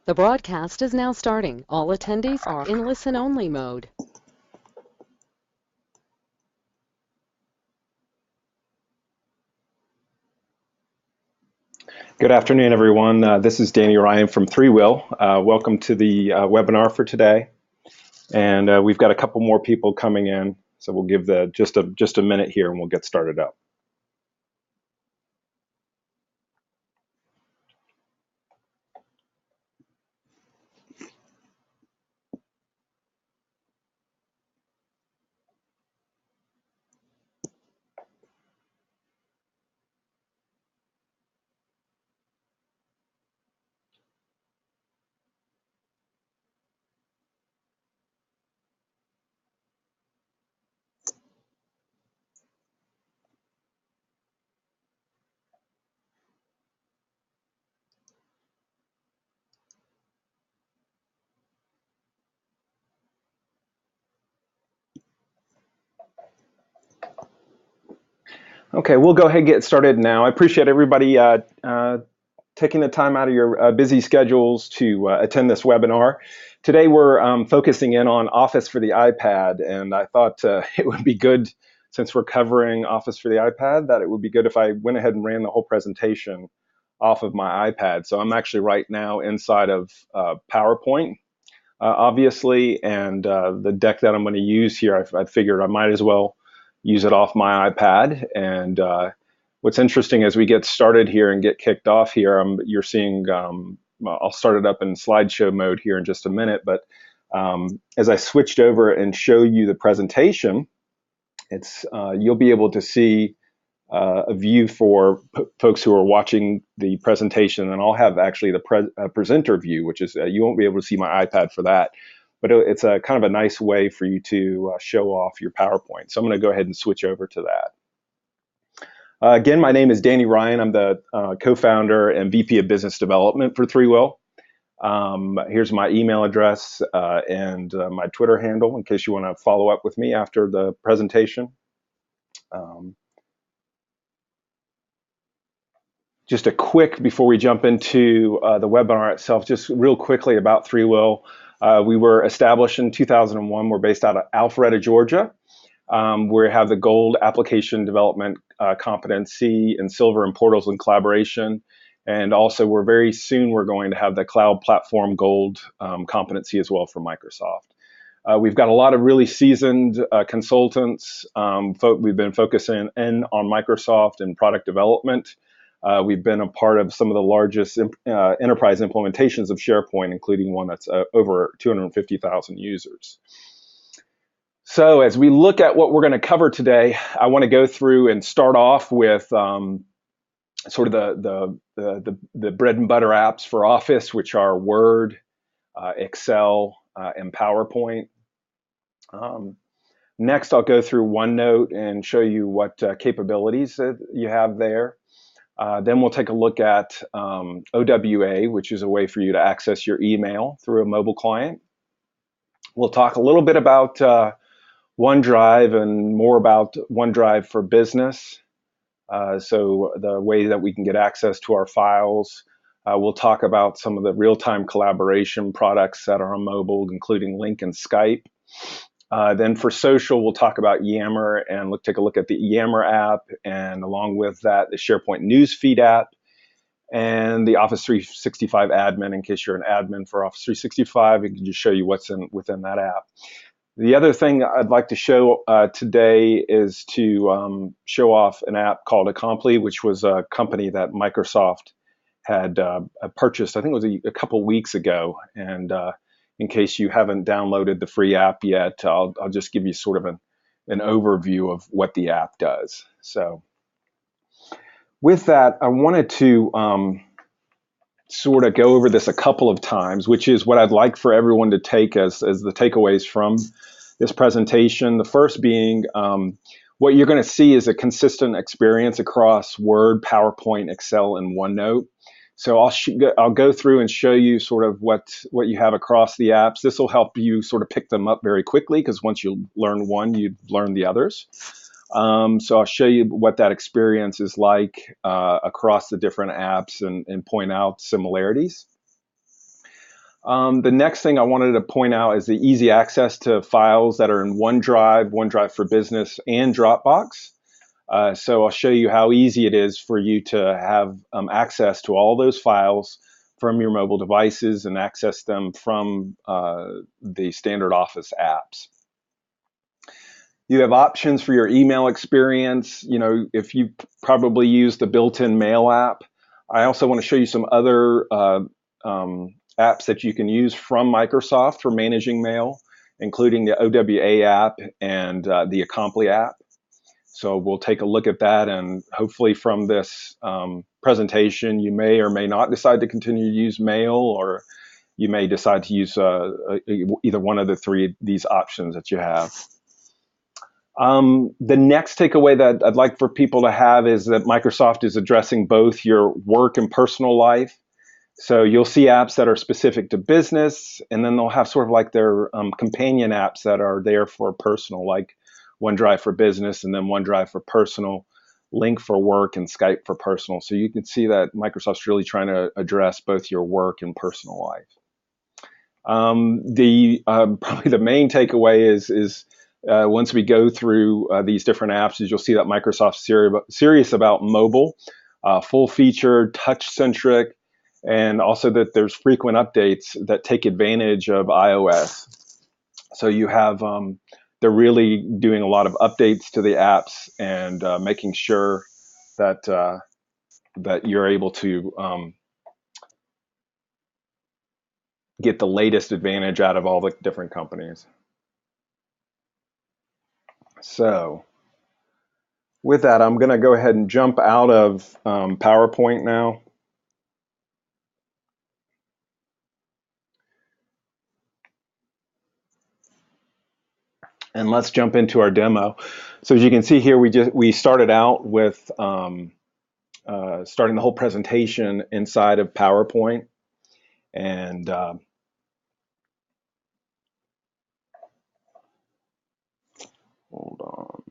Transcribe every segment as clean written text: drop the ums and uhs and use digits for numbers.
The broadcast is now starting. All attendees are in listen-only mode. Good afternoon, everyone. This is Danny Ryan from ThreeWill. Welcome to the webinar for today. And we've got a couple more people coming in, so we'll give just a minute here and we'll get started up. Okay, we'll go ahead and get started now. I appreciate everybody taking the time out of your busy schedules to attend this webinar. Today we're focusing in on Office for the iPad, and I thought it would be good, since we're covering Office for the iPad, that it would be good if I went ahead and ran the whole presentation off of my iPad. So I'm actually right now inside of PowerPoint, obviously, and the deck that I'm going to use here, I figured I might as well use it off my iPad. And what's interesting as we get started here and get kicked off here, you're seeing, I'll start it up in slideshow mode here in just a minute, but as I switched over and show you the presentation, you'll be able to see a view for folks who are watching the presentation, and I'll have actually the presenter view, which is you won't be able to see my iPad for that, but it's a kind of a nice way for you to show off your PowerPoint. So I'm going to go ahead and switch over to that. Again, my name is Danny Ryan. I'm the co-founder and VP of Business Development for ThreeWill. Here's my email address and my Twitter handle in case you want to follow up with me after the presentation. Just a quick, before we jump into the webinar itself, just real quickly about ThreeWill. We were established in 2001. We're based out of Alpharetta, Georgia. We have the gold application development competency and silver in portals and collaboration. And also we're going to have the cloud platform gold competency as well for Microsoft. We've got a lot of really seasoned consultants. We've been focusing in on Microsoft and product development. We've been a part of some of the largest enterprise implementations of SharePoint, including one that's over 250,000 users. So as we look at what we're going to cover today, I want to go through and start off with sort of the bread and butter apps for Office, which are Word, Excel, and PowerPoint. Next, I'll go through OneNote and show you what capabilities that you have there. Then we'll take a look at OWA, which is a way for you to access your email through a mobile client. We'll talk a little bit about OneDrive and more about OneDrive for Business. So the way that we can get access to our files. We'll talk about some of the real-time collaboration products that are on mobile, including Link and Skype. Then for social, we'll talk about Yammer and take a look at the Yammer app, and along with that, the SharePoint Newsfeed app and the Office 365 admin. In case you're an admin for Office 365, it can just show you what's within that app. The other thing I'd like to show today is to show off an app called Accompli, which was a company that Microsoft had purchased, I think it was a couple weeks ago. And in case you haven't downloaded the free app yet, I'll just give you sort of an overview of what the app does. So with that, I wanted to sort of go over this a couple of times, which is what I'd like for everyone to take as the takeaways from this presentation. The first being what you're going to see is a consistent experience across Word, PowerPoint, Excel, and OneNote. So I'll go through and show you sort of what you have across the apps. This will help you sort of pick them up very quickly, because once you learn one, you learn the others. So I'll show you what that experience is like across the different apps and point out similarities. The next thing I wanted to point out is the easy access to files that are in OneDrive, OneDrive for Business, and Dropbox. So I'll show you how easy it is for you to have access to all those files from your mobile devices and access them from the standard Office apps. You have options for your email experience. You know, if you probably use the built-in mail app. I also want to show you some other apps that you can use from Microsoft for managing mail, including the OWA app and the Accompli app. So we'll take a look at that, and hopefully from this presentation, you may or may not decide to continue to use mail, or you may decide to use either one of the three of these options that you have. The next takeaway that I'd like for people to have is that Microsoft is addressing both your work and personal life. So you'll see apps that are specific to business, and then they'll have sort of like their companion apps that are there for personal, like OneDrive for Business and then OneDrive for Personal, Link for Work, and Skype for Personal. So you can see that Microsoft's really trying to address both your work and personal life. Probably the main takeaway is once we go through these different apps, is you'll see that Microsoft's serious about mobile, full-featured, touch-centric, and also that there's frequent updates that take advantage of iOS. So you have, they're really doing a lot of updates to the apps and making sure that that you're able to get the latest advantage out of all the different companies. So with that, I'm going to go ahead and jump out of PowerPoint now. And let's jump into our demo. So as you can see here, we started out with starting the whole presentation inside of PowerPoint, and hold on.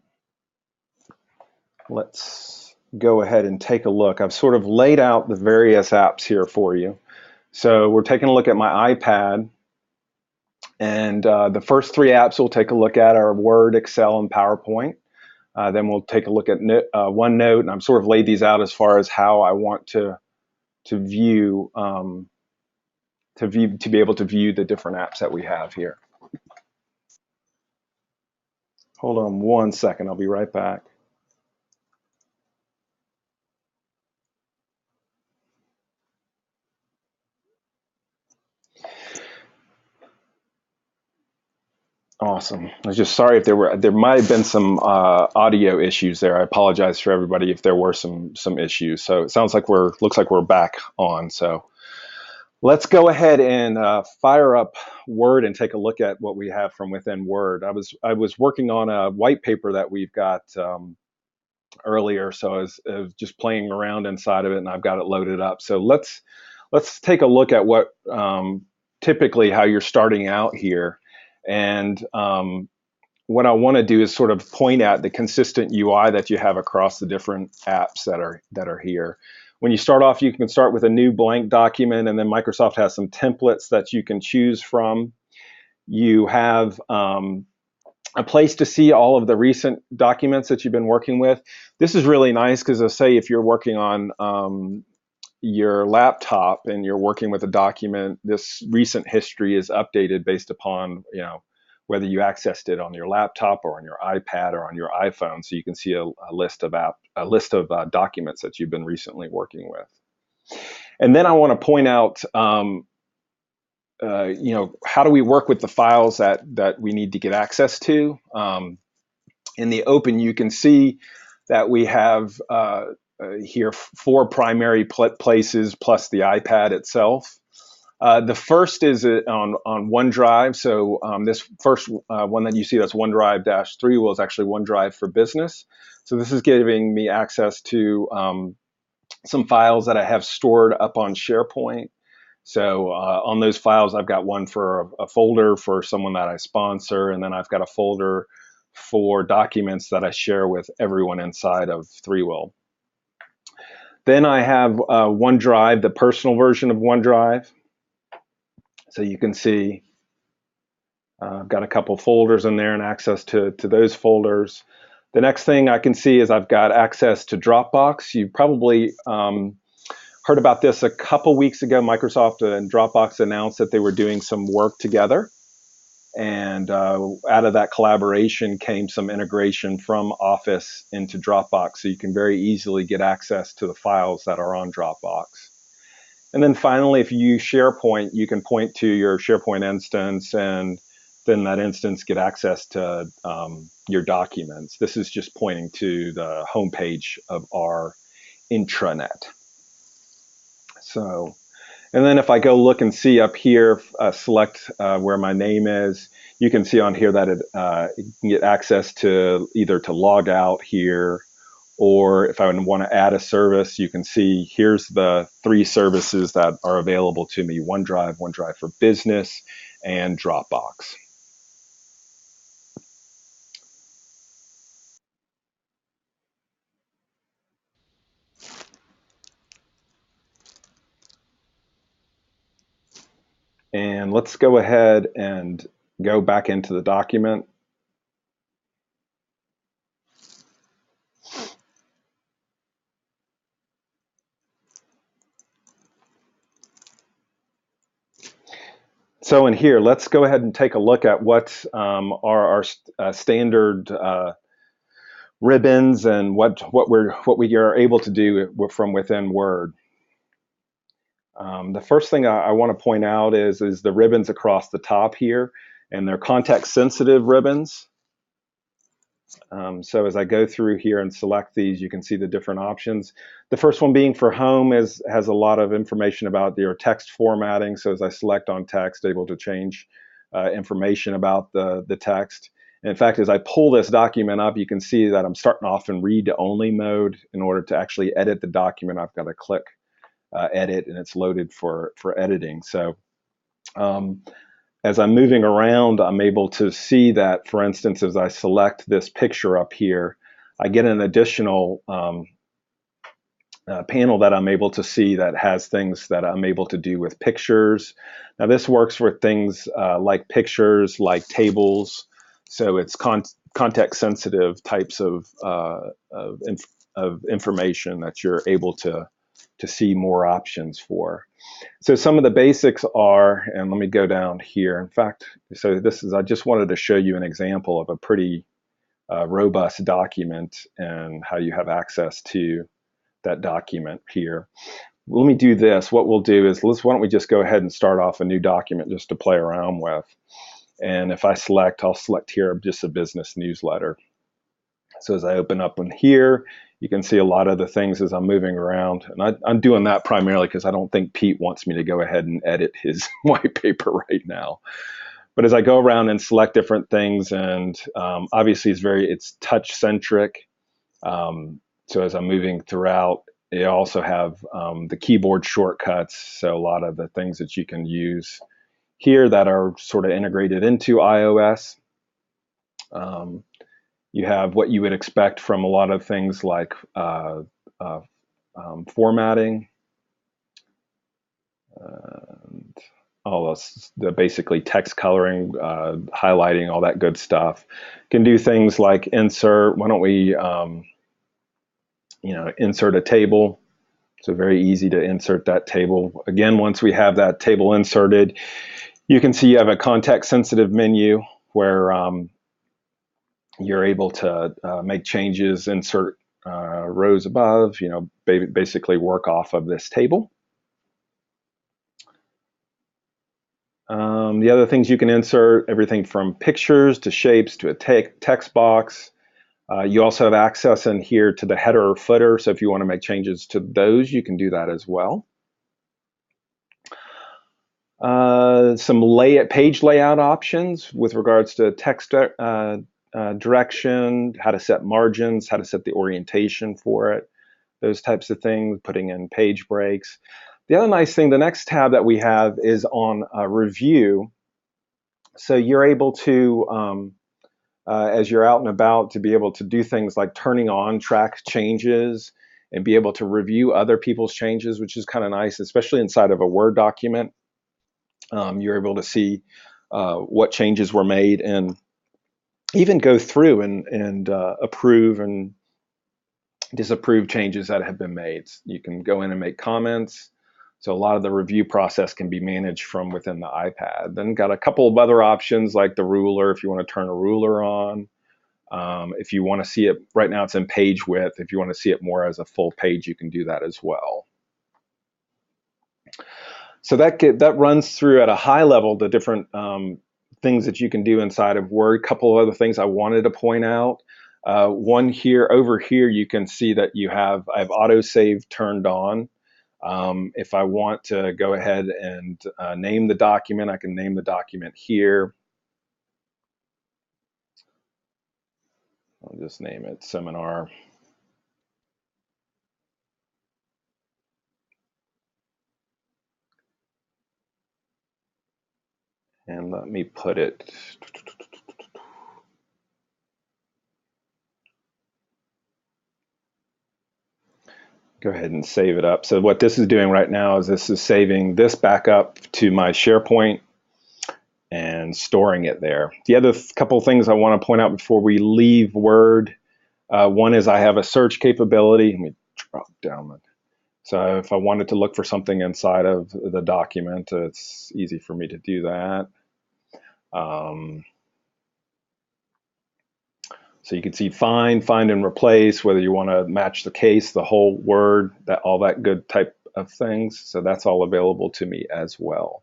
Let's go ahead and take a look. I've sort of laid out the various apps here for you. So we're taking a look at my iPad, and the first three apps we'll take a look at are Word, Excel, and PowerPoint. Then we'll take a look at OneNote, and I'm sort of laid these out as far as how I want to view to be able to view the different apps that we have here. Hold on one second, I'll be right back. Awesome. I was just sorry if there might have been some audio issues there. I apologize for everybody if there were some issues. So it sounds like looks like we're back on. So let's go ahead and fire up Word and take a look at what we have from within Word. I was working on a white paper that we've got earlier, so I was just playing around inside of it, and I've got it loaded up. So let's take a look at what typically how you're starting out here. And what I want to do is sort of point at the consistent UI that you have across the different apps that are here. When you start off, you can start with a new blank document, and then Microsoft has some templates that you can choose from. You have a place to see all of the recent documents that you've been working with. This is really nice because, let's say, if you're working on your laptop and you're working with a document, this recent history is updated based upon, you know, whether you accessed it on your laptop or on your iPad or on your iPhone. So you can see a list of documents that you've been recently working with. And then I want to point out, you know, how do we work with the files that we need to get access to? In the open, you can see that we have here 4 primary places plus the iPad itself. The first is on OneDrive. So this first one that you see that's OneDrive-3Will is actually OneDrive for Business. So this is giving me access to some files that I have stored up on SharePoint. So on those files, I've got one for a folder for someone that I sponsor, and then I've got a folder for documents that I share with everyone inside of ThreeWill. Then I have OneDrive, the personal version of OneDrive. So you can see I've got a couple folders in there and access to those folders. The next thing I can see is I've got access to Dropbox. You probably heard about this a couple weeks ago. Microsoft and Dropbox announced that they were doing some work together. And out of that collaboration came some integration from Office into Dropbox. So you can very easily get access to the files that are on Dropbox. And then finally, if you use SharePoint, you can point to your SharePoint instance, and then that instance get access to your documents. This is just pointing to the homepage of our intranet. So, and then if I go look and see up here, select where my name is, you can see on here that you can get access to either to log out here, or if I want to add a service, you can see here's the 3 services that are available to me: OneDrive, OneDrive for Business, and Dropbox. And let's go ahead and go back into the document. So in here, let's go ahead and take a look at what are our standard ribbons and what we are able to do from within Word. The first thing I want to point out is the ribbons across the top here, and they're context sensitive ribbons. So as I go through here and select these, you can see the different options. The first one being for home has a lot of information about your text formatting. So as I select on text, able to change information about the text. And in fact, as I pull this document up, you can see that I'm starting off in read-only mode. In order to actually edit the document, I've got to click edit, and it's loaded for editing. So as I'm moving around, I'm able to see that, for instance, as I select this picture up here, I get an additional panel that I'm able to see that has things that I'm able to do with pictures. Now this works with things like pictures, like tables. So it's context sensitive types of information that you're able to see more options for. So some of the basics are, and let me go down here. In fact, so this is, I just wanted to show you an example of a pretty robust document and how you have access to that document here. Let me do this. What we'll do is, why don't we just go ahead and start off a new document just to play around with. And if I select, I'll select here just a business newsletter. So as I open up in here, you can see a lot of the things as I'm moving around. And I'm doing that primarily because I don't think Pete wants me to go ahead and edit his white paper right now. But as I go around and select different things, and obviously it's touch centric. So as I'm moving throughout, you also have the keyboard shortcuts. So a lot of the things that you can use here that are sort of integrated into iOS. You have what you would expect from a lot of things like formatting, and all this, basically text coloring, highlighting, all that good stuff. Can do things like insert. Why don't we, insert a table? So very easy to insert that table. Again, once we have that table inserted, you can see you have a context-sensitive menu where you're able to make changes, insert rows above, basically work off of this table. The other things you can insert, everything from pictures to shapes to a text box. You also have access in here to the header or footer, so if you want to make changes to those, you can do that as well. Some page layout options with regards to text direction, how to set margins, how to set the orientation for it, those types of things, putting in page breaks. The other nice thing, the next tab that we have is on review. So you're able to, as you're out and about, to be able to do things like turning on track changes and be able to review other people's changes, which is kind of nice, especially inside of a Word document. You're able to see what changes were made and even go through and approve and disapprove changes that have been made. You can go in and make comments. So a lot of the review process can be managed from within the iPad. Then got a couple of other options like the ruler if you want to turn a ruler on. If you want to see it, right now it's in page width. If you want to see it more as a full page, you can do that as well. So that runs through at a high level the different things that you can do inside of Word. A couple of other things I wanted to point out. One here, over here, you can see that I have autosave turned on. If I want to go ahead and name the document, I can name the document here. I'll just name it seminar. And let me put it, go ahead and save it up. So what this is doing right now is this is saving this back up to my SharePoint and storing it there. The other couple of things I want to point out before we leave Word, one is I have a search capability. Let me drop down. So if I wanted to look for something inside of the document, it's easy for me to do that. So you can see find and replace, whether you want to match the case, the whole word, all that good type of things. So that's all available to me as well.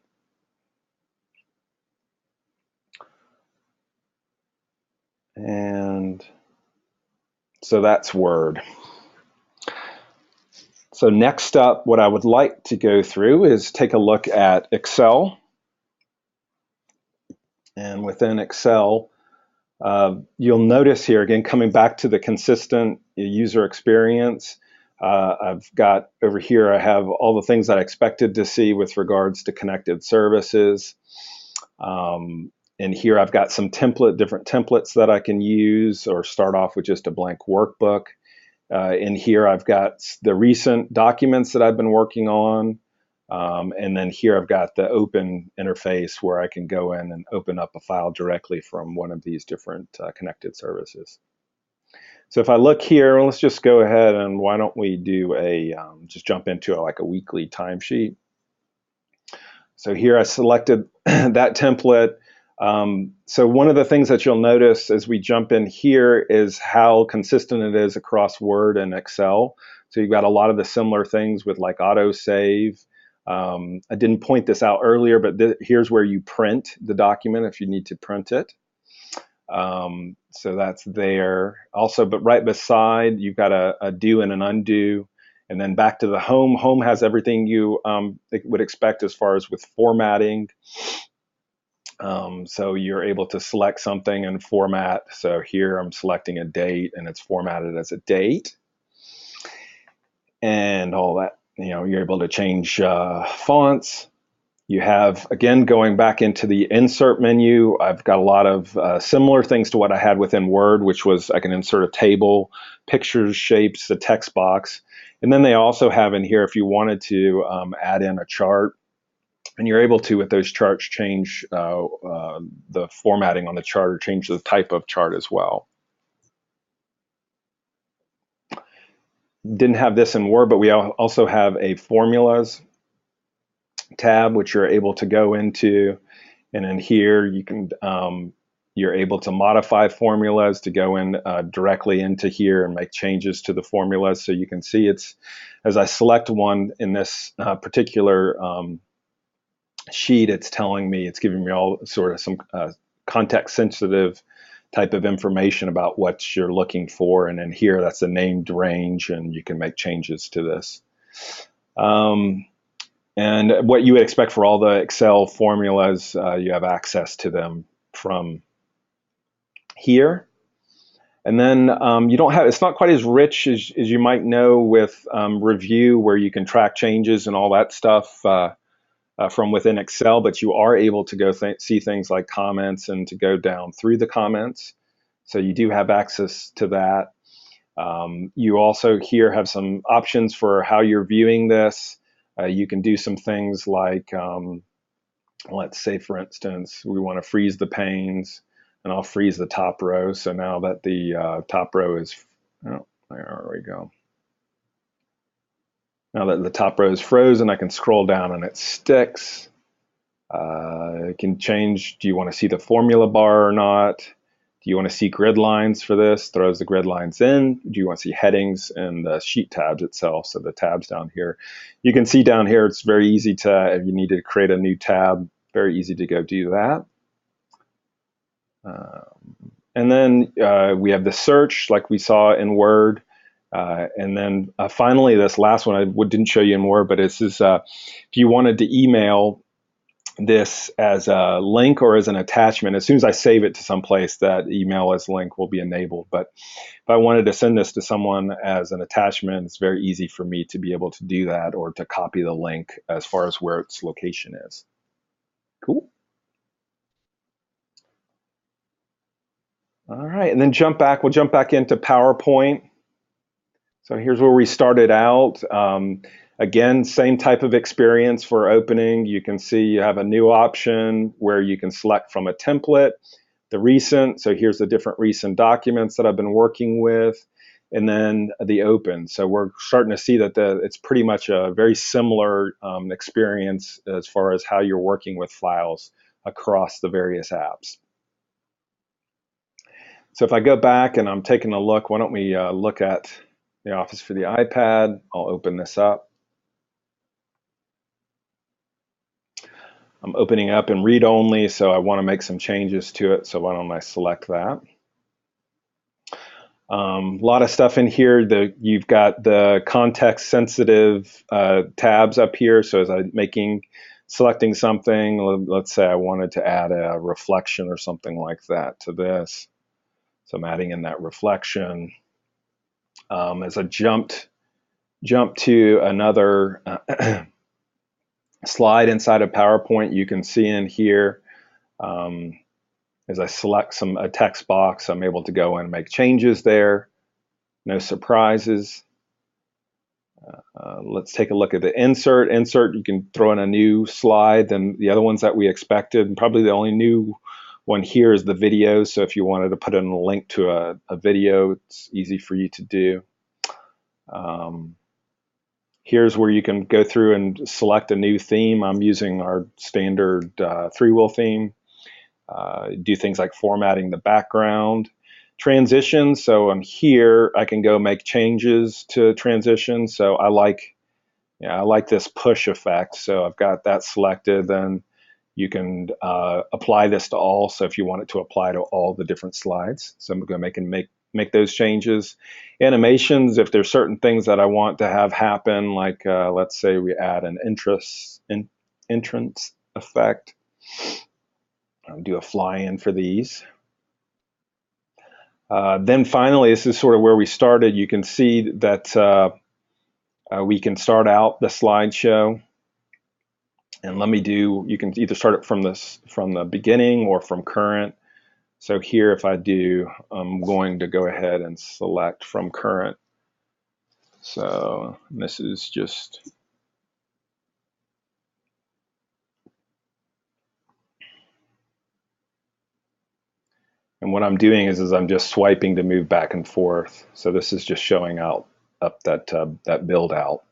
And so that's Word. So next up, what I would like to go through is take a look at Excel. And within Excel, you'll notice here, again, coming back to the consistent user experience, I've got over here, I have all the things that I expected to see with regards to connected services. And here I've got some different templates that I can use or start off with just a blank workbook. In here I've got the recent documents that I've been working on. And then here I've got the open interface where I can go in and open up a file directly from one of these different connected services. So if I look here, let's just go ahead and why don't we do just jump into like a weekly timesheet. So here I selected that template. So one of the things that you'll notice as we jump in here is how consistent it is across Word and Excel. So you've got a lot of the similar things with like autosave. I didn't point this out earlier, but here's where you print the document if you need to print it. So that's there. Also, but right beside, you've got a do and an undo. And then back to the home. Home has everything you would expect as far as with formatting. So you're able to select something and format. So here I'm selecting a date and it's formatted as a date. And all that, you're able to change fonts. You have, again, going back into the insert menu, I've got a lot of similar things to what I had within Word, which was I can insert a table, pictures, shapes, the text box. And then they also have in here, if you wanted to add in a chart, and you're able to, with those charts, change the formatting on the chart or change the type of chart as well. Didn't have this in Word, but we also have a formulas tab, which you're able to go into. And in here, you can you're able to modify formulas to go in directly into here and make changes to the formulas. So you can see it's, as I select one in this particular sheet, it's telling me, it's giving me all sort of some context sensitive type of information about what you're looking for. And in here, that's a named range, and you can make changes to this. And what you would expect for all the Excel formulas, you have access to them from here. And then you don't have, it's not quite as rich as you might know with review, where you can track changes and all that stuff from within Excel, but you are able to go see things like comments and to go down through the comments. So you do have access to that. You also here have some options for how you're viewing this. You can do some things like let's say, for instance, we want to freeze the panes, and I'll freeze the top row. So now that the top row is, oh, there we go. Now that the top row is frozen, I can scroll down and it sticks. It can change. Do you want to see the formula bar or not? Do you want to see grid lines for this? Throws the grid lines in. Do you want to see headings and the sheet tabs itself? So the tabs down here. You can see down here, it's very easy to, if you need to create a new tab, very easy to go do that. And then we have the search like we saw in Word. And then finally, this last one I didn't show you in Word, but it's this, if you wanted to email this as a link or as an attachment, as soon as I save it to someplace, that email as link will be enabled. But if I wanted to send this to someone as an attachment, it's very easy for me to be able to do that or to copy the link as far as where its location is. Cool. All right, and then we'll jump back into PowerPoint. So here's where we started out. Again, same type of experience for opening. You can see you have a new option where you can select from a template, the recent. So here's the different recent documents that I've been working with, and then the open. So we're starting to see that it's pretty much a very similar experience as far as how you're working with files across the various apps. So if I go back and I'm taking a look, why don't we look at the Office for the iPad. I'll open this up. I'm opening up in read only, so I want to make some changes to it. So why don't I select that? A lot of stuff in here. You've got the context sensitive tabs up here. So as I'm selecting something, let's say I wanted to add a reflection or something like that to this. So I'm adding in that reflection. As I jump to another slide inside of PowerPoint, you can see in here, as I select a text box, I'm able to go in and make changes there. No surprises. Let's take a look at the insert. Insert, you can throw in a new slide than the other ones that we expected. And probably the only new one here is the video. So if you wanted to put in a link to a video, it's easy for you to do. Here's where you can go through and select a new theme. I'm using our standard ThreeWill theme. Do things like formatting the background. Transitions, so on here, I can go make changes to transitions. So I like this push effect. So I've got that selected. Then you can apply this to all. So if you want it to apply to all the different slides. So I'm going to make those changes. Animations, if there's certain things that I want to have happen, like let's say we add an entrance effect. I'll do a fly-in for these. Then finally, this is sort of where we started. You can see that we can start out the slideshow. And you can either start it from the beginning or from current. So here, if I do, I'm going to go ahead and select from current. So this is just, and what I'm doing is I'm just swiping to move back and forth. So this is just showing up that build out.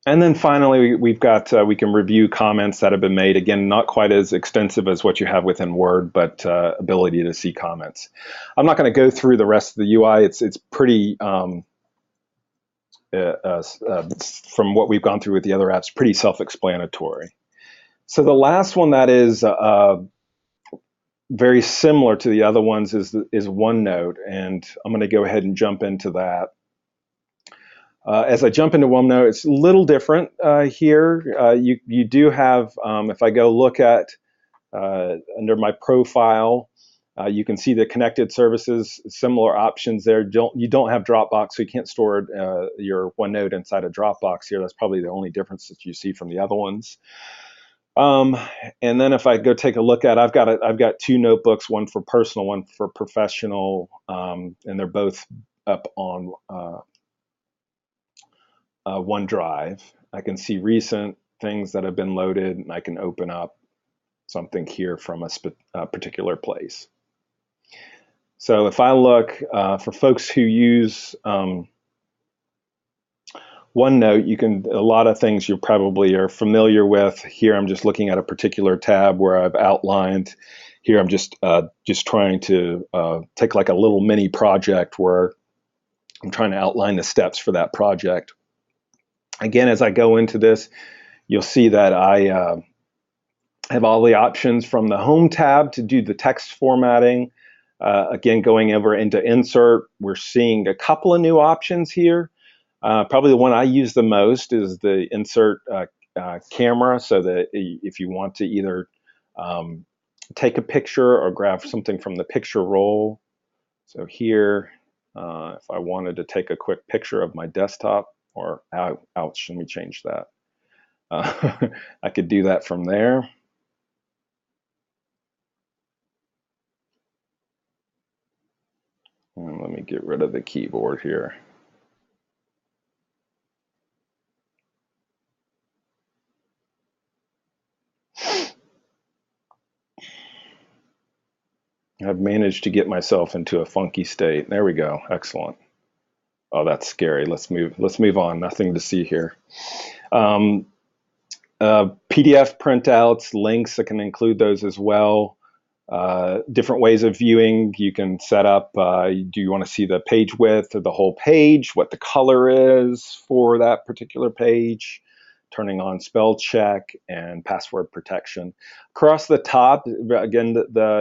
And then finally, we've got, we can review comments that have been made. Again, not quite as extensive as what you have within Word, but ability to see comments. I'm not going to go through the rest of the UI. It's pretty, from what we've gone through with the other apps, pretty self-explanatory. So the last one that is very similar to the other ones is OneNote, and I'm going to go ahead and jump into that. As I jump into OneNote, it's a little different here. You do have, if I go look at under my profile, you can see the connected services, similar options there. You don't have Dropbox, so you can't store your OneNote inside of Dropbox here. That's probably the only difference that you see from the other ones. And then if I go take a look at, I've got two notebooks, one for personal, one for professional, and they're both up on OneDrive. I can see recent things that have been loaded, and I can open up something here from a particular place. So if I look for folks who use OneNote, you can, a lot of things you probably are familiar with. Here I'm just looking at a particular tab where I've outlined. Here I'm just trying to take like a little mini project where I'm trying to outline the steps for that project. Again, as I go into this, you'll see that I have all the options from the Home tab to do the text formatting. Again, going over into Insert, we're seeing a couple of new options here. Probably the one I use the most is the Insert camera, so that if you want to either take a picture or grab something from the picture roll. So here, if I wanted to take a quick picture of my desktop, or ouch, let me change that. I could do that from there. And let me get rid of the keyboard here. I've managed to get myself into a funky state. There we go. Excellent. Oh, that's scary. Let's move on. Nothing to see here. PDF printouts, links, I can include those as well. Different ways of viewing. You can set up, do you want to see the page width or the whole page, what the color is for that particular page, turning on spell check and password protection. Across the top, again,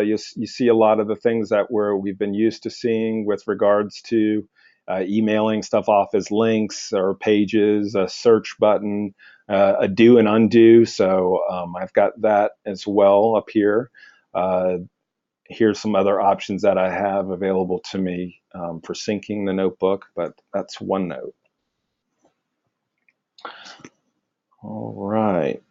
you see a lot of the things that we've been used to seeing with regards to emailing stuff off as links or pages, a search button, a do and undo. So I've got that as well up here. Here's some other options that I have available to me for syncing the notebook, but that's OneNote. All right.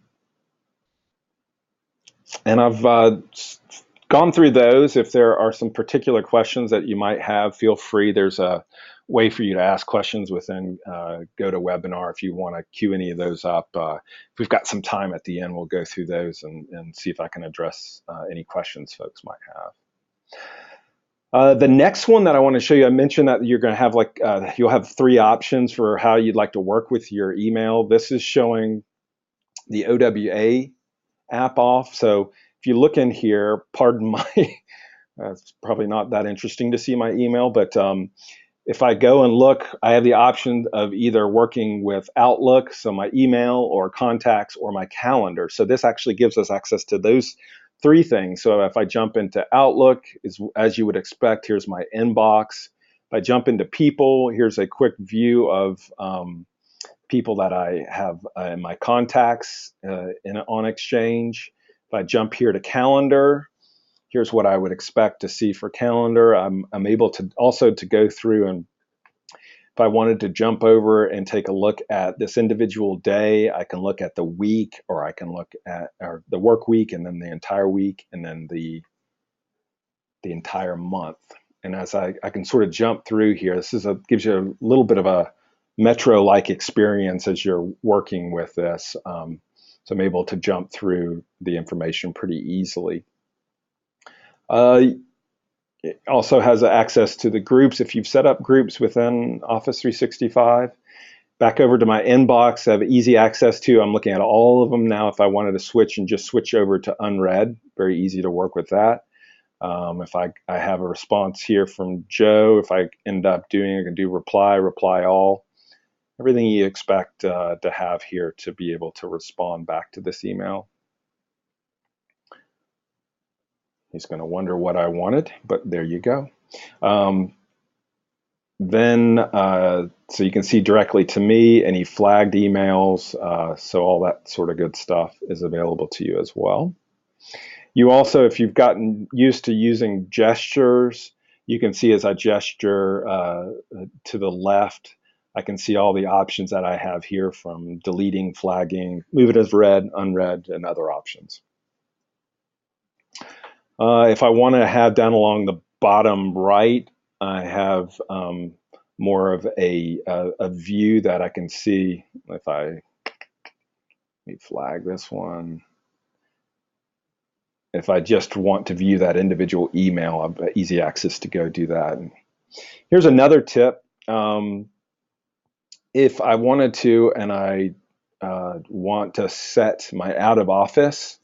And I've gone through those. If there are some particular questions that you might have, feel free. There's a way for you to ask questions within GoToWebinar if you want to queue any of those up. If we've got some time at the end, we'll go through those and see if I can address any questions folks might have. The next one that I want to show you, I mentioned that you're going to have you'll have 3 options for how you'd like to work with your email. This is showing the OWA app off. So if you look in here, pardon my, it's probably not that interesting to see my email, but if I go and look, I have the option of either working with Outlook, so my email or contacts or my calendar. So this actually gives us access to those 3 things. So if I jump into Outlook, as you would expect, here's my inbox. If I jump into people, here's a quick view of people that I have in my contacts on Exchange. If I jump here to calendar, here's what I would expect to see for calendar. I'm able to also to go through, and if I wanted to jump over and take a look at this individual day, I can look at the week, or I can look at the work week, and then the entire week, and then the entire month. And as I can sort of jump through here, gives you a little bit of a Metro-like experience as you're working with this. So I'm able to jump through the information pretty easily. It also has access to the groups. If you've set up groups within Office 365, back over to my inbox, I have easy access to. I'm looking at all of them now. If I wanted to switch and just switch over to unread, very easy to work with that. If I have a response here from Joe, if I end up doing, I can do reply all. Everything you expect to have here to be able to respond back to this email. He's going to wonder what I wanted, but there you go. So you can see directly to me any flagged emails. So all that sort of good stuff is available to you as well. You also, if you've gotten used to using gestures, you can see as I gesture to the left, I can see all the options that I have here, from deleting, flagging, move it as read, unread, and other options. If I want to have down along the bottom right, I have more of a view that I can see. If I, let me flag this one. If I just want to view that individual email, I've got easy access to go do that. And here's another tip. If I wanted to, and I want to set my out of office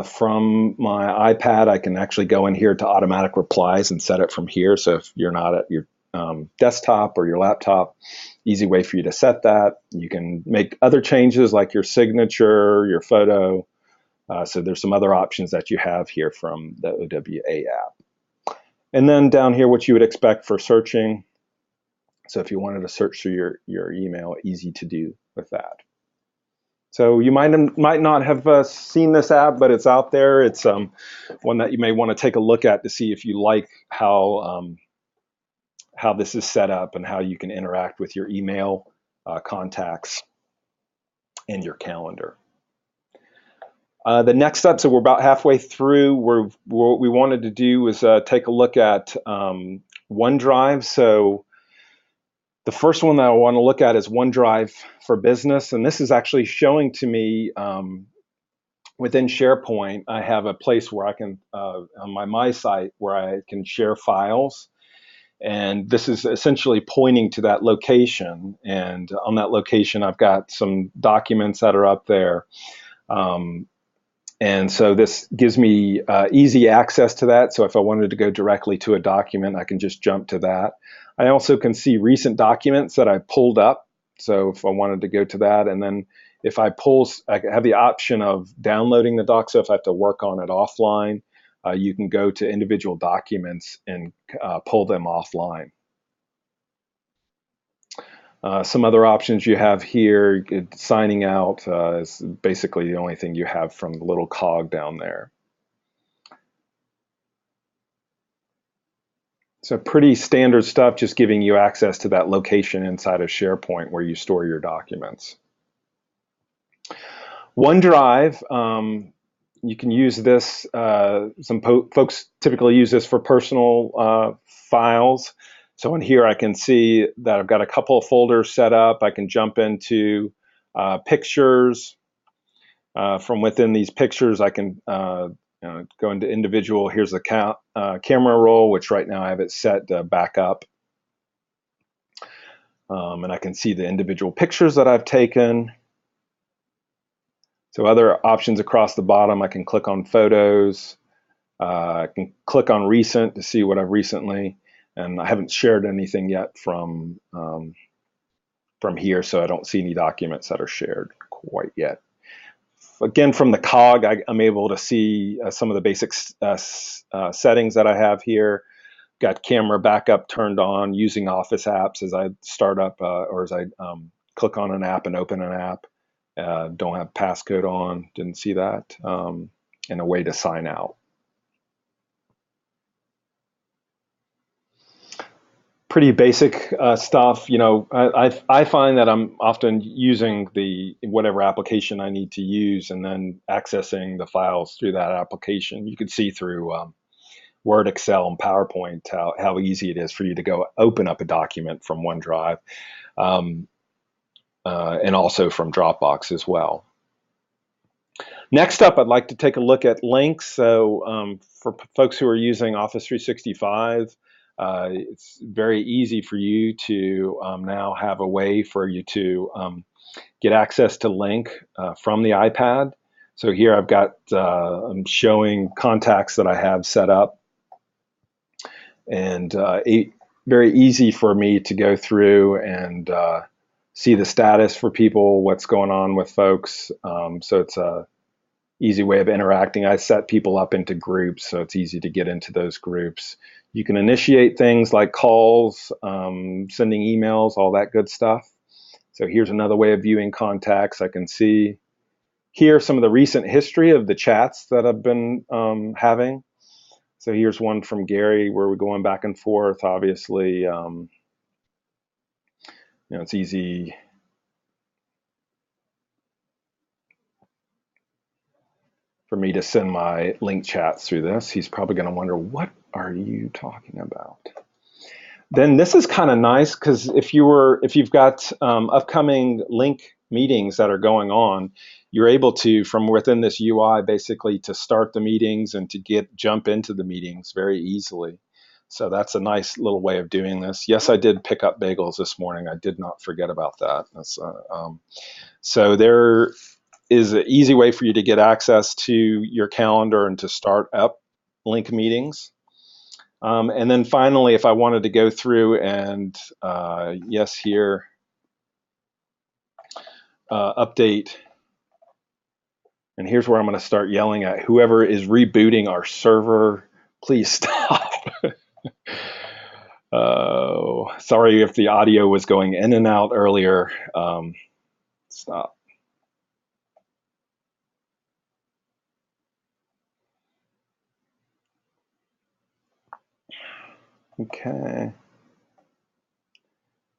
from my iPad, I can actually go in here to automatic replies and set it from here. So if you're not at your desktop or your laptop, easy way for you to set that. You can make other changes like your signature, your photo. So there's some other options that you have here from the OWA app. And then down here, what you would expect for searching. So if you wanted to search through your email, easy to do with that. So you might not have seen this app, but it's out there. It's one that you may want to take a look at to see if you like how this is set up and how you can interact with your email contacts and your calendar. The next step, so we're about halfway through. What we wanted to do was take a look at OneDrive. So the first one that I want to look at is OneDrive for Business, and this is actually showing to me within SharePoint. I have a place where I can, on my site, where I can share files, and this is essentially pointing to that location. And on that location, I've got some documents that are up there. And so this gives me easy access to that. So if I wanted to go directly to a document, I can just jump to that. I also can see recent documents that I pulled up. So if I wanted to go to that, and then if I have the option of downloading the doc. So if I have to work on it offline, you can go to individual documents and pull them offline. Some other options you have here, signing out is basically the only thing you have from the little cog down there. So pretty standard stuff, just giving you access to that location inside of SharePoint where you store your documents. OneDrive, you can use this, some folks typically use this for personal files. So in here I can see that I've got a couple of folders set up. I can jump into pictures. From within these pictures, I can go into individual. Here's the camera roll, which right now I have it set to back up. And I can see the individual pictures that I've taken. So other options across the bottom, I can click on photos. I can click on recent to see what I've recently, and I haven't shared anything yet from here, so I don't see any documents that are shared quite yet. Again, from the cog, I'm able to see some of the basic settings that I have here. Got camera backup turned on, using Office apps as I start up or as I click on an app and open an app. Don't have passcode on, didn't see that, and a way to sign out. Pretty basic stuff. You know, I find that I'm often using whatever application I need to use and then accessing the files through that application. You can see through Word, Excel, and PowerPoint how easy it is for you to go open up a document from OneDrive, and also from Dropbox as well. Next up, I'd like to take a look at links. So for folks who are using Office 365, it's very easy for you to now have a way for you to get access to link from the iPad. So here I've got, I'm showing contacts that I have set up, and very easy for me to go through and see the status for people, what's going on with folks. So it's a easy way of interacting. I set people up into groups, so it's easy to get into those groups. You can initiate things like calls, sending emails, all that good stuff. So here's another way of viewing contacts. I can see here some of the recent history of the chats that I've been having. So here's one from Gary where we're going back and forth. Obviously, it's easy. For me to send my link chats through this. He's probably going to wonder, what are you talking about? Then this is kind of nice because if you've got upcoming link meetings that are going on, you're able to from within this UI basically to start the meetings and to jump into the meetings very easily. So that's a nice little way of doing this. Yes, I did pick up bagels this morning. I did not forget about that. So there is an easy way for you to get access to your calendar and to start up link meetings. And then finally, if I wanted to go through and yes, here, update, and here's where I'm going to start yelling at whoever is rebooting our server, please stop. Sorry if the audio was going in and out earlier. Stop. Okay.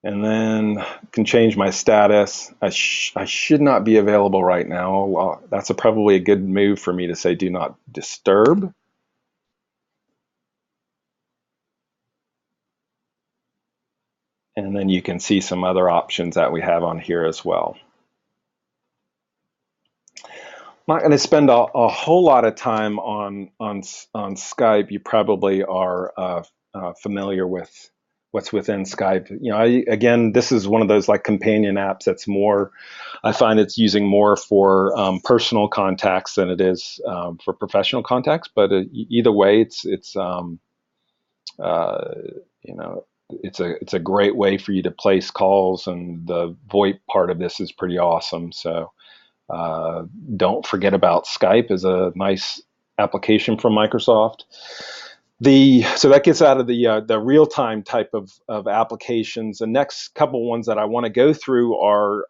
And then can change my status. I should not be available right now. Well, that's probably a good move for me to say do not disturb. And then you can see some other options that we have on here as well. I'm not going to spend a whole lot of time on Skype. You probably are familiar with what's within Skype. You know, again, this is one of those like companion apps that's more. I find it's using more for personal contacts than it is for professional contacts. But either way, you know, it's a great way for you to place calls, and the VoIP part of this is pretty awesome. So don't forget about Skype as a nice application from Microsoft. So that gets out of the real time type of applications. The next couple ones that I want to go through are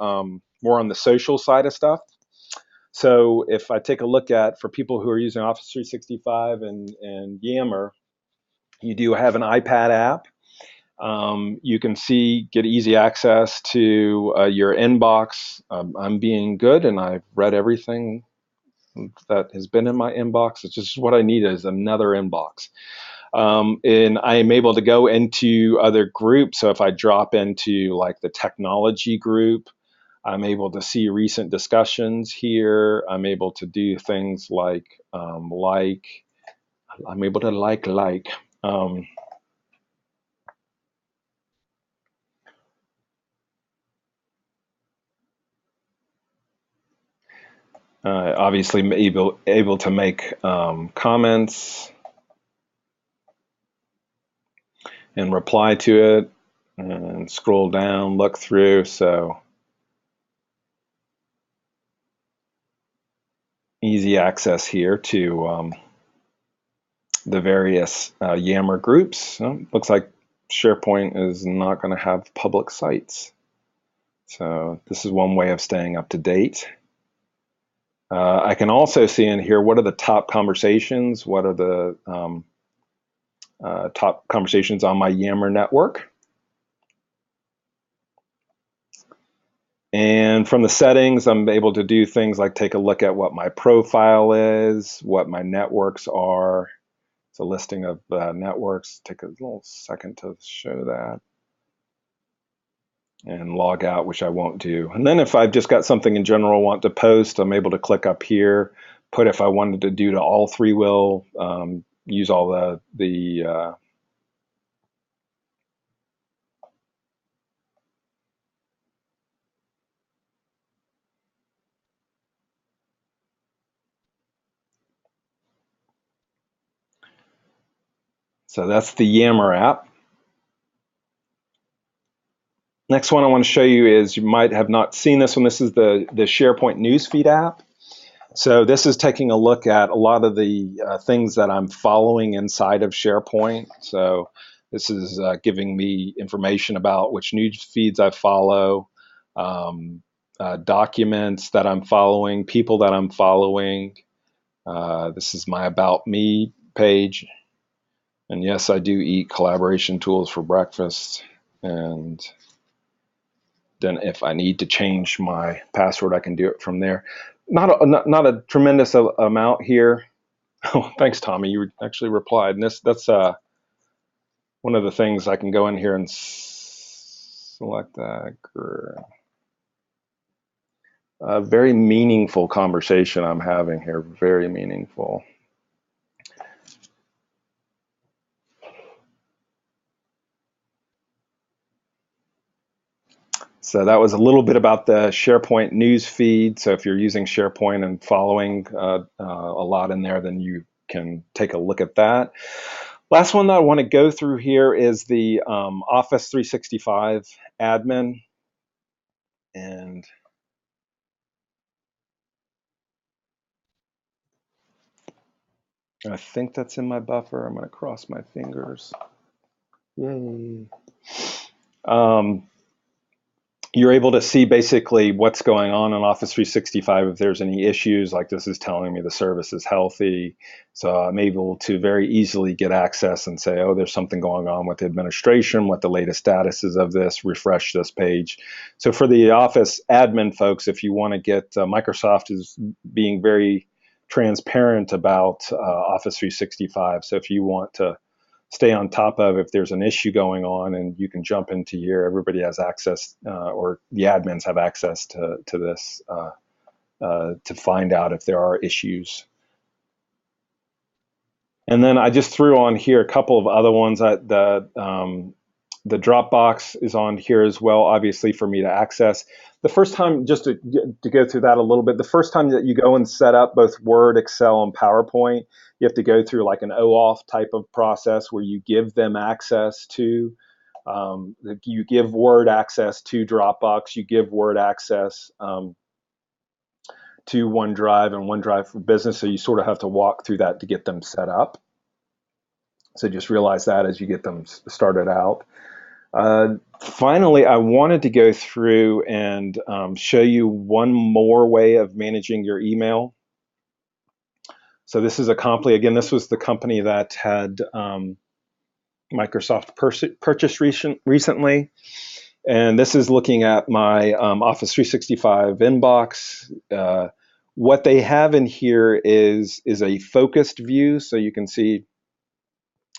more on the social side of stuff. So if I take a look at for people who are using Office 365 and Yammer, you do have an iPad app. You can get easy access to your inbox. I'm being good, and I've read everything that has been in my inbox. It's just what I need is another inbox. And I am able to go into other groups. So if I drop into like the technology group, I'm able to see recent discussions here. I'm able to do things like I'm able to like. Obviously able to make comments and reply to it, and scroll down, look through. So easy access here to the various Yammer groups. Looks like SharePoint is not going to have public sites. So this is one way of staying up to date. I can also see in here what are the top conversations, what are the top conversations on my Yammer network. And from the settings, I'm able to do things like take a look at what my profile is, what my networks are. It's a listing of networks. Take a little second to show that. And log out, which I won't do. And then if I've just got something in general I want to post, I'm able to click up here, put if I wanted to do to all ThreeWill, use all the so that's the Yammer app. Next one I want to show you is, you might have not seen this one. This is the SharePoint newsfeed app. So this is taking a look at a lot of the things that I'm following inside of SharePoint. So this is giving me information about which news feeds I follow, documents that I'm following, people that I'm following. This is my About Me page. And yes, I do eat collaboration tools for breakfast. And then if I need to change my password, I can do it from there. Not a tremendous amount here. Oh, thanks, Tommy. You actually replied. And that's one of the things I can go in here and select that. A very meaningful conversation I'm having here, very meaningful. So that was a little bit about the SharePoint news feed. So if you're using SharePoint and following a lot in there, then you can take a look at that. Last one that I want to go through here is the Office 365 admin. And I think that's in my buffer. I'm going to cross my fingers. Yay. You're able to see basically what's going on in Office 365 if there's any issues, like this is telling me the service is healthy. So I'm able to very easily get access and say, oh, there's something going on with the administration, what the latest status is of this, refresh this page. So for the Office admin folks, if you want to get, Microsoft is being very transparent about Office 365. So if you want to stay on top of if there's an issue going on, and you can jump into here. Everybody has access, or the admins have access to this to find out if there are issues. And then I just threw on here a couple of other ones. The Dropbox is on here as well, obviously, for me to access. The first time, just to go through that a little bit, the first time that you go and set up both Word, Excel, and PowerPoint, you have to go through like an OAuth type of process where you give them access to, you give Word access to Dropbox, you give Word access to OneDrive and OneDrive for Business. So you sort of have to walk through that to get them set up. So just realize that as you get them started out. Finally, I wanted to go through and show you one more way of managing your email. So this is Acompli. Again, this was the company that had Microsoft purchased recently. And this is looking at my Office 365 inbox. What they have in here is a focused view. So you can see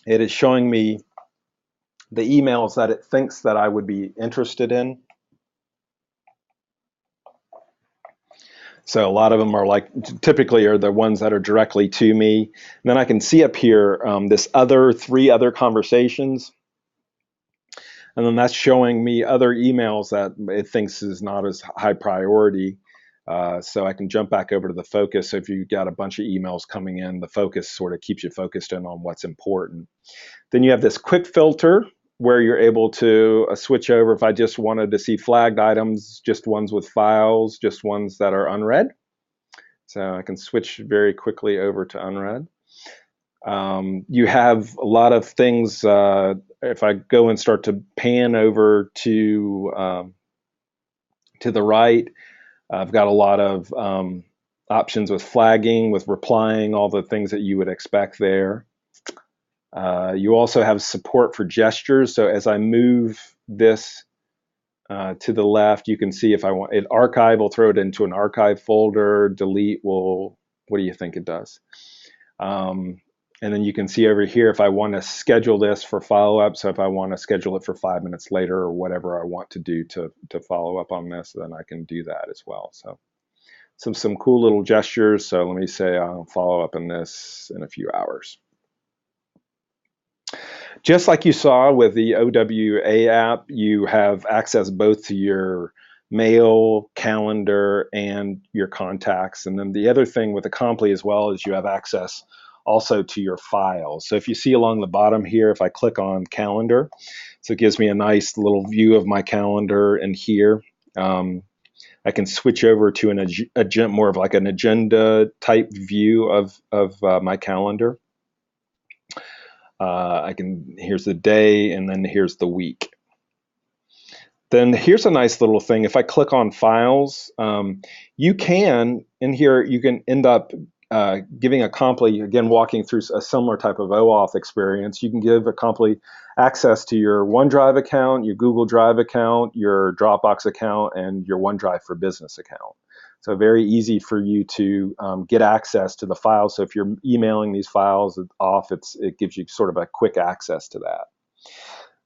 it is showing me the emails that it thinks that I would be interested in. So a lot of them are like, typically are the ones that are directly to me. And then I can see up here this three other conversations. And then that's showing me other emails that it thinks is not as high priority. So I can jump back over to the focus. So if you've got a bunch of emails coming in, the focus sort of keeps you focused in on what's important. Then you have this quick filter where you're able to switch over if I just wanted to see flagged items, just ones with files, just ones that are unread. So I can switch very quickly over to unread. You have a lot of things. If I go and start to pan over to the right, I've got a lot of options with flagging, with replying, all the things that you would expect there. You also have support for gestures. So as I move this to the left, you can see if I want it archive, will throw it into an archive folder. Delete will, what do you think it does? And then you can see over here if I want to schedule this for follow-up. So if I want to schedule it for 5 minutes later or whatever I want to do to follow up on this, then I can do that as well. So some cool little gestures. So let me say I'll follow up on this in a few hours. Just like you saw with the OWA app, you have access both to your mail, calendar, and your contacts. And then the other thing with Acompli as well is you have access also to your files. So if you see along the bottom here, if I click on calendar, so it gives me a nice little view of my calendar in here. I can switch over to more of like an agenda type view of my calendar. Here's the day, and then here's the week. Then here's a nice little thing. If I click on files, you can end up giving Acompli, again, walking through a similar type of OAuth experience. You can give Acompli access to your OneDrive account, your Google Drive account, your Dropbox account, and your OneDrive for Business account. So very easy for you to get access to the files. So if you're emailing these files off, it gives you sort of a quick access to that.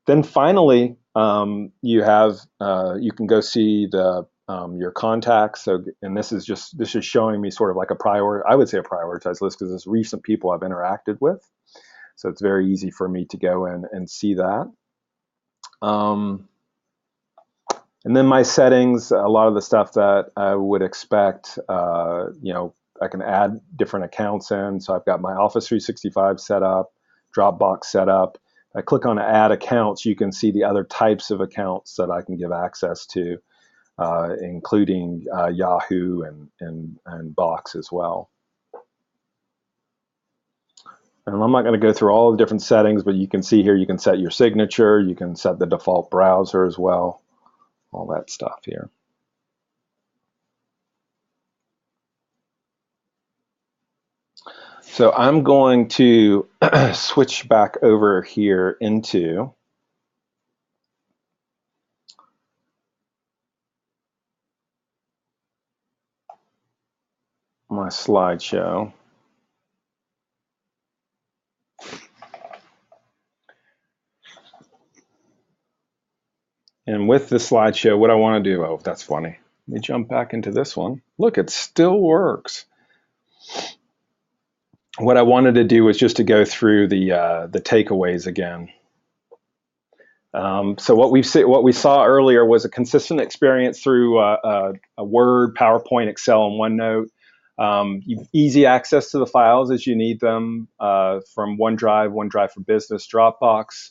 Then finally, you have you can go see the your contacts. So, and this is showing me sort of like I would say a prioritized list because it's recent people I've interacted with. So it's very easy for me to go in and see that. Um, and then my settings, a lot of the stuff that I would expect, I can add different accounts in. So I've got my Office 365 set up, Dropbox set up. I click on add accounts, you can see the other types of accounts that I can give access to, including Yahoo and Box as well. And I'm not going to go through all the different settings, but you can see here you can set your signature, you can set the default browser as well, all that stuff here. So I'm going to switch back over here into my slideshow. And with the slideshow, what I want to do, oh, that's funny. Let me jump back into this one. Look, it still works. What I wanted to do was just to go through the takeaways again. So what we saw earlier was a consistent experience through a Word, PowerPoint, Excel, and OneNote. You've easy access to the files as you need them from OneDrive, OneDrive for Business, Dropbox.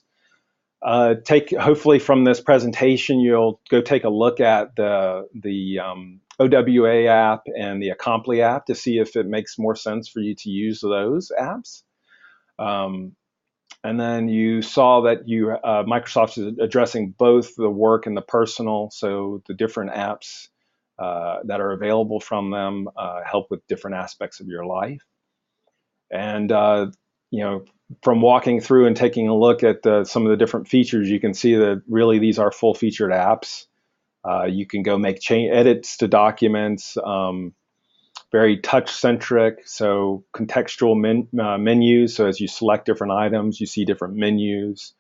Hopefully from this presentation, you'll go take a look at the OWA app and the Accompli app to see if it makes more sense for you to use those apps. And then you saw that Microsoft is addressing both the work and the personal, so the different apps that are available from them help with different aspects of your life. And from walking through and taking a look at some of the different features, you can see that really these are full-featured apps. You can go make edits to documents, very touch-centric, so contextual menus. So as you select different items, you see different menus.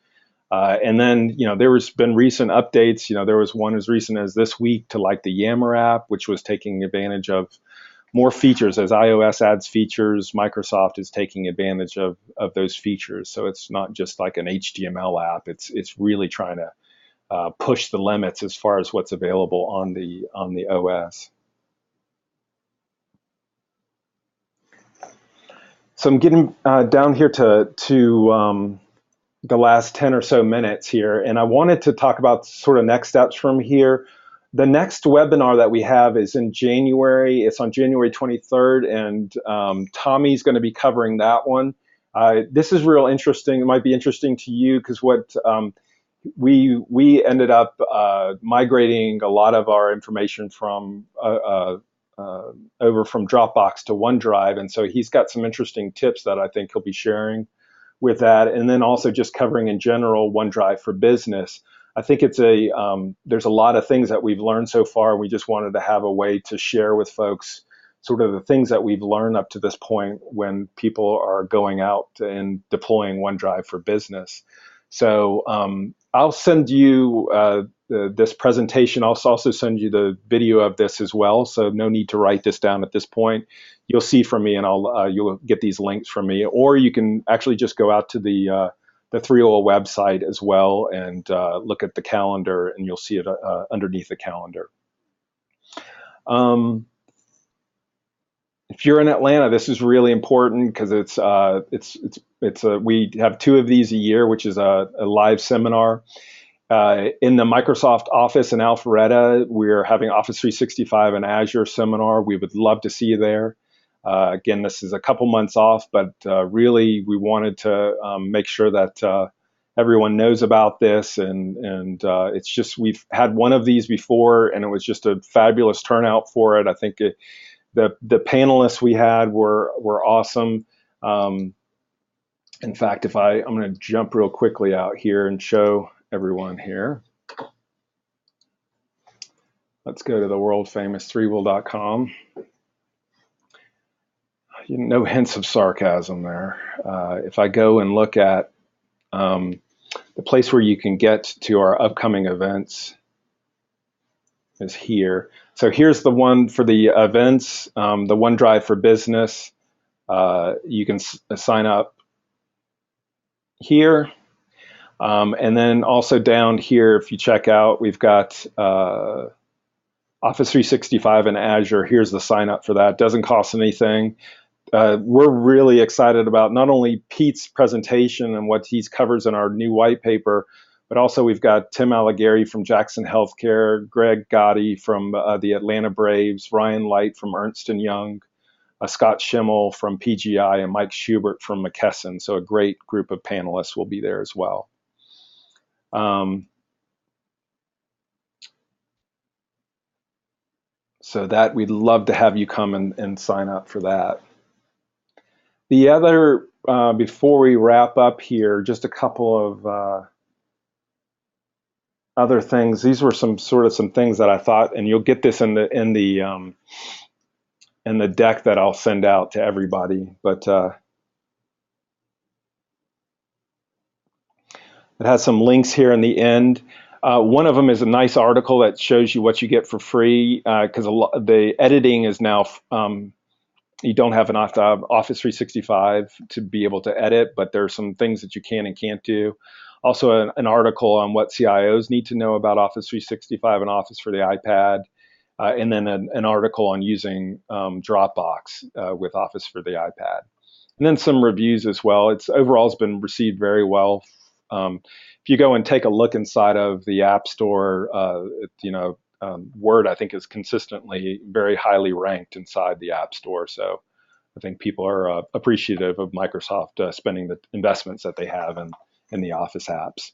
And then, there's been recent updates. There was one as recent as this week to like the Yammer app, which was taking advantage of more features. As iOS adds features, Microsoft is taking advantage of those features. So it's not just like an HTML app. It's really trying to push the limits as far as what's available on the OS. So I'm getting down here to the last 10 or so minutes here, and I wanted to talk about sort of next steps from here. The next webinar that we have is in January. It's on January 23rd, and Tommy's going to be covering that one. This is real interesting. It might be interesting to you because what we ended up migrating a lot of our information from over from Dropbox to OneDrive, and so he's got some interesting tips that I think he'll be sharing with that, and then also just covering in general OneDrive for Business. I think it's there's a lot of things that we've learned so far, and we just wanted to have a way to share with folks sort of the things that we've learned up to this point when people are going out and deploying OneDrive for Business. So I'll send you this presentation. I'll also send you the video of this as well. So no need to write this down at this point. You'll see from me, and you'll get these links from me, or you can actually just go out to the ThreeWill website as well and look at the calendar, and you'll see it underneath the calendar. If you're in Atlanta, this is really important because we have 2 of these a year, which is a live seminar. In the Microsoft office in Alpharetta, we're having Office 365 and Azure seminar. We would love to see you there. Again, this is a couple months off, but really we wanted to make sure that everyone knows about this. And it's just, we've had one of these before, and it was just a fabulous turnout for it. I think the panelists we had were awesome. In fact, I'm going to jump real quickly out here and show everyone here. Let's go to the world famous ThreeWill.com. No hints of sarcasm there. If I go and look at The place where you can get to our upcoming events is here. So here's the one for the events, the OneDrive for Business. You can sign up here. And then also down here, if you check out, we've got Office 365 and Azure. Here's the sign up for that. Doesn't cost anything. We're really excited about not only Pete's presentation and what he covers in our new white paper, but also we've got Tim Allighieri from Jackson Healthcare, Greg Gotti from the Atlanta Braves, Ryan Light from Ernst & Young, Scott Schimmel from PGI, and Mike Schubert from McKesson. So a great group of panelists will be there as well. So that we'd love to have you come and sign up for that. The other, before we wrap up here, just a couple of other things. These were some things that I thought, and you'll get this in the deck that I'll send out to everybody. But it has some links here in the end. One of them is a nice article that shows you what you get for free, because the editing is now, you don't have an Office 365 to be able to edit, but there are some things that you can and can't do. Also an article on what CIOs need to know about Office 365 and Office for the iPad, and then an article on using Dropbox with Office for the iPad. And then some reviews as well. Overall has been received very well. If you go and take a look inside of the App Store, Word, I think, is consistently very highly ranked inside the App Store. So I think people are appreciative of Microsoft spending the investments that they have in the Office apps.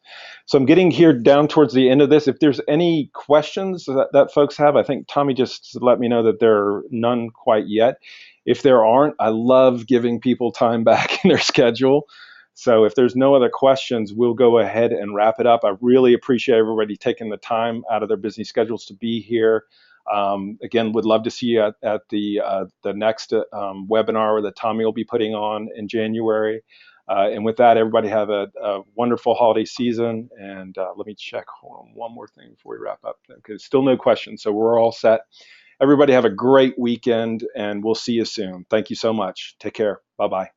So I'm getting here down towards the end of this. If there's any questions that folks have, I think Tommy just let me know that there are none quite yet. If there aren't, I love giving people time back in their schedule. So if there's no other questions, we'll go ahead and wrap it up. I really appreciate everybody taking the time out of their busy schedules to be here. Again, would love to see you at the next webinar that Tommy will be putting on in January. And with that, everybody have a wonderful holiday season. And let me check one more thing before we wrap up. Okay, still no questions, so we're all set. Everybody have a great weekend, and we'll see you soon. Thank you so much. Take care. Bye-bye.